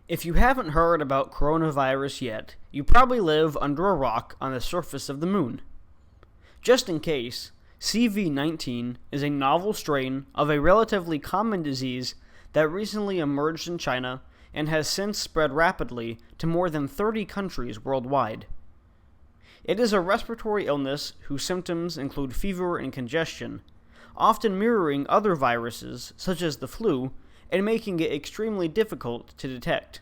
If you haven't heard about coronavirus yet, you probably live under a rock on the surface of the moon. Just in case, CV-19 is a novel strain of a relatively common disease that recently emerged in China and has since spread rapidly to more than 30 countries worldwide. It is a respiratory illness whose symptoms include fever and congestion, often mirroring other viruses such as the flu and making it extremely difficult to detect.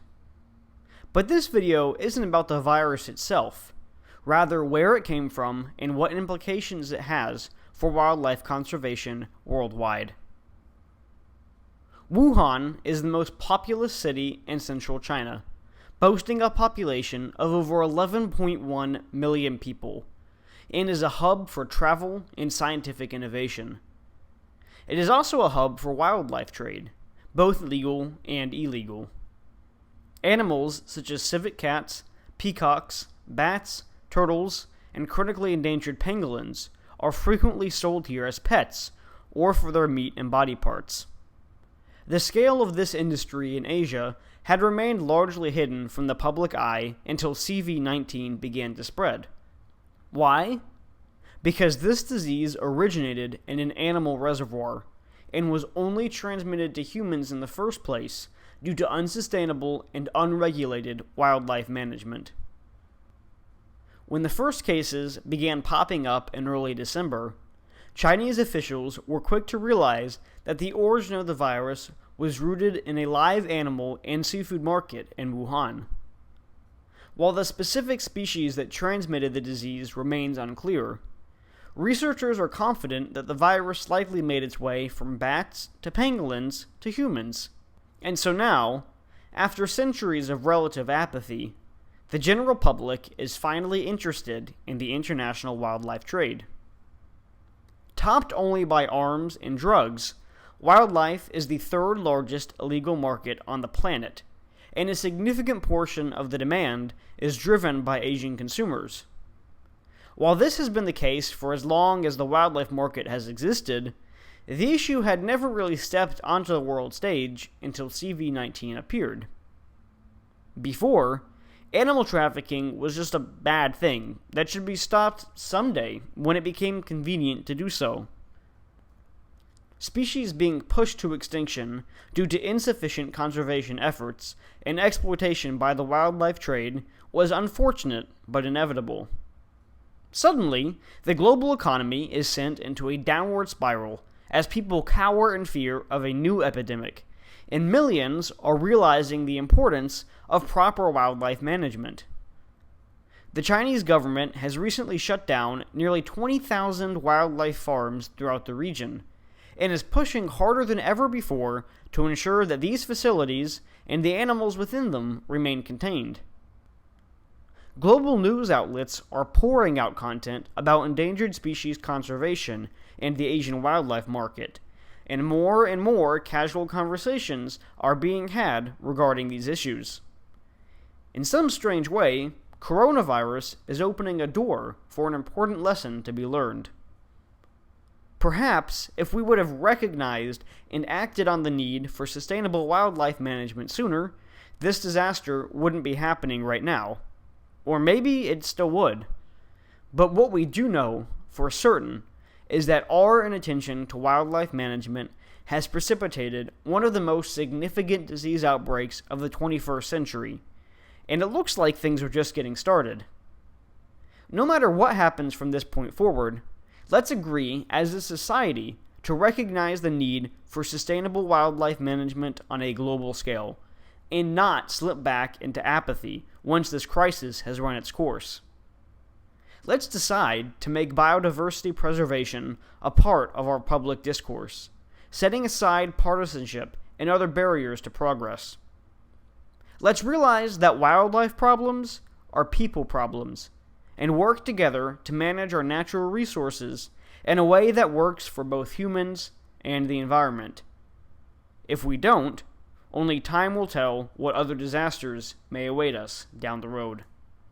But this video isn't about the virus itself, rather where it came from and what implications it has for wildlife conservation worldwide. Wuhan is the most populous city in central China, boasting a population of over 11.1 million people, and is a hub for travel and scientific innovation. It is also a hub for wildlife trade, both legal and illegal. Animals such as civet cats, peacocks, bats, turtles, and critically endangered pangolins are frequently sold here as pets or for their meat and body parts. The scale of this industry in Asia had remained largely hidden from the public eye until CV-19 began to spread. Why? Because this disease originated in an animal reservoir and was only transmitted to humans in the first place due to unsustainable and unregulated wildlife management. When the first cases began popping up in early December, Chinese officials were quick to realize that the origin of the virus was rooted in a live animal and seafood market in Wuhan. While the specific species that transmitted the disease remains unclear, researchers are confident that the virus likely made its way from bats to pangolins to humans. And so now, after centuries of relative apathy, the general public is finally interested in the international wildlife trade. Topped only by arms and drugs, wildlife is the third largest illegal market on the planet, and a significant portion of the demand is driven by Asian consumers. While this has been the case for as long as the wildlife market has existed, the issue had never really stepped onto the world stage until CV-19 appeared. Before, animal trafficking was just a bad thing that should be stopped someday when it became convenient to do so. Species being pushed to extinction due to insufficient conservation efforts and exploitation by the wildlife trade was unfortunate but inevitable. Suddenly, the global economy is sent into a downward spiral as people cower in fear of a new epidemic, and millions are realizing the importance of proper wildlife management. The Chinese government has recently shut down nearly 20,000 wildlife farms throughout the region, and is pushing harder than ever before to ensure that these facilities and the animals within them remain contained. Global news outlets are pouring out content about endangered species conservation and the Asian wildlife market, and more casual conversations are being had regarding these issues. In some strange way, coronavirus is opening a door for an important lesson to be learned. Perhaps if we would have recognized and acted on the need for sustainable wildlife management sooner, this disaster wouldn't be happening right now. Or maybe it still would. But what we do know for certain is that our inattention to wildlife management has precipitated one of the most significant disease outbreaks of the 21st century, and it looks like things are just getting started. No matter what happens from this point forward, let's agree as a society to recognize the need for sustainable wildlife management on a global scale, and not slip back into apathy once this crisis has run its course. Let's decide to make biodiversity preservation a part of our public discourse, setting aside partisanship and other barriers to progress. Let's realize that wildlife problems are people problems, and work together to manage our natural resources in a way that works for both humans and the environment. If we don't, only time will tell what other disasters may await us down the road.